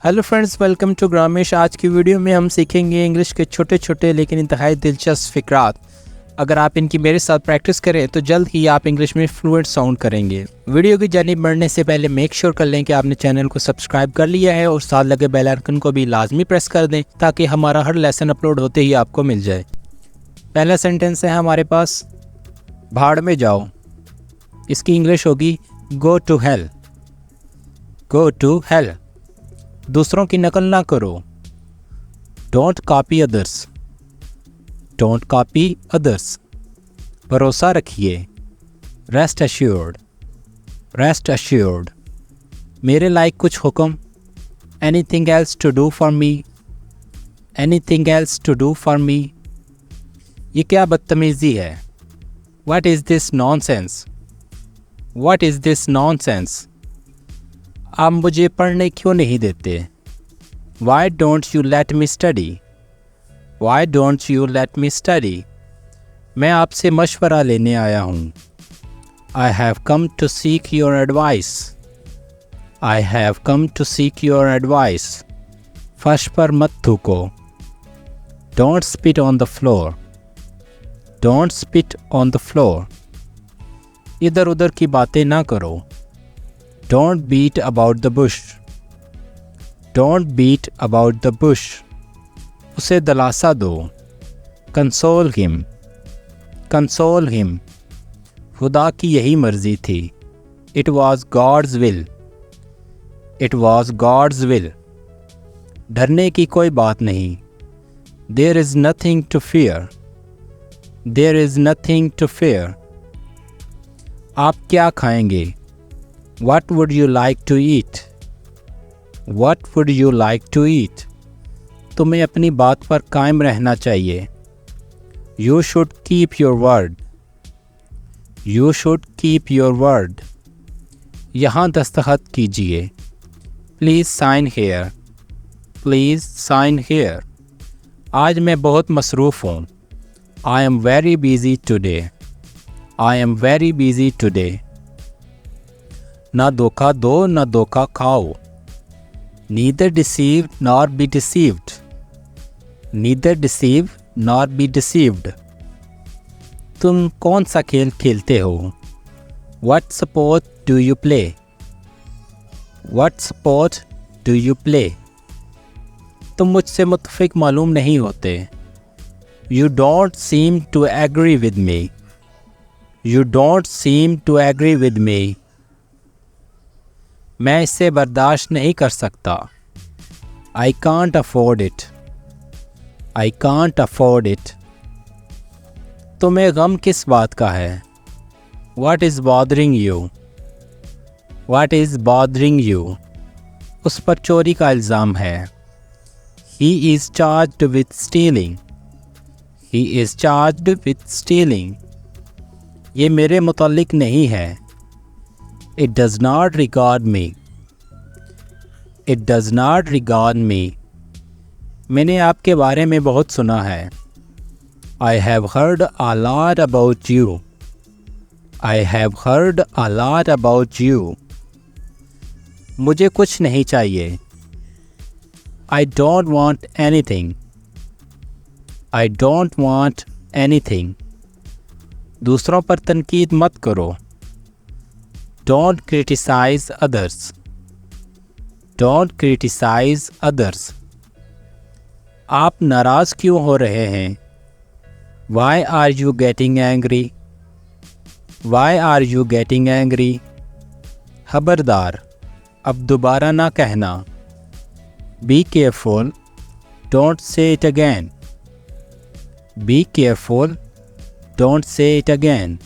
Hello friends, welcome to ग्रामिश। आज की वीडियो में हम सीखेंगे इंग्लिश के छोटे छोटे लेकिन इंतहाई दिलचस्प फ़िक्रात। अगर आप इनकी मेरे साथ प्रैक्टिस करें तो जल्द ही आप इंग्लिश में फ्लुएंट साउंड करेंगे। वीडियो की जानिब बढ़ने से पहले मेक श्योर कर लें कि आपने चैनल को सब्सक्राइब कर लिया है और साथ लगे बेल आइकन को भी लाजमी प्रेस कर दें ताकि हमारा हर लेसन अपलोड होते ही आपको मिल जाए। पहला सेंटेंस है हमारे पास, भाड़ में जाओ। इसकी इंग्लिश होगी go to hell. Go to hell. दूसरों की नकल ना करो। Don't copy others. Don't copy others. भरोसा रखिए। Rest assured. Rest assured. मेरे लायक कुछ हुक्म। Anything else to do for me. Anything else to do for me. ये क्या बदतमीज़ी है। What is this nonsense. What is this nonsense. आप मुझे पढ़ने क्यों नहीं देते। Why don't you let me study. Why don't you let me study. मैं आपसे मशवरा लेने आया हूँ। I have come to seek your advice. I have come to seek your advice. फर्श पर मत थूको। Don't spit on the floor. Don't spit on the floor. इधर उधर की बातें ना करो। Don't beat about the bush. Don't beat about the bush. उसे दिलासा दो। Console him. Console him. खुदा की यही मर्जी थी। It was God's will. It was God's will. डरने की कोई बात नहीं। There is nothing to fear. There is nothing to fear. आप क्या खाएंगे? What would you like to eat? What would you like to eat? तुम्हें अपनी बात पर कायम रहना चाहिए। You should keep your word. You should keep your word. यहाँ दस्तखत कीजिए। Please sign here. Please sign here. आज मैं बहुत मसरूफ़ हूँ। I am very busy today. I am very busy today. ना धोखा दो ना धोखा खाओ। Neither deceive nor be deceived. Neither deceive nor be deceived. तुम कौन सा खेल खेलते हो? What sport do you play? What sport do you play? तुम मुझसे मुत्तफिक मालूम नहीं होते। You don't seem to agree with me. You don't seem to agree with me. मैं इसे बर्दाश्त नहीं कर सकता। I can't afford it. I can't afford it. तुम्हें गम किस बात का है? What is bothering you? What is bothering you? उस पर चोरी का इल्ज़ाम है। He is charged with stealing. He is charged with stealing. ये मेरे मुताल्लिक नहीं है। It does not regard me. It does not regard me. मैंने आपके बारे में बहुत सुना है। I have heard a lot about you. I have heard a lot about you. मुझे कुछ नहीं चाहिए। I don't want anything. I don't want anything. दूसरों पर तनकीद मत करो। Don't criticize others. Don't criticize others. आप नाराज़ क्यों हो रहे हैं? Why are you getting angry? Why are you getting angry? खबरदार, अब दोबारा ना कहना। Be careful. Don't say it again. Be careful. Don't say it again.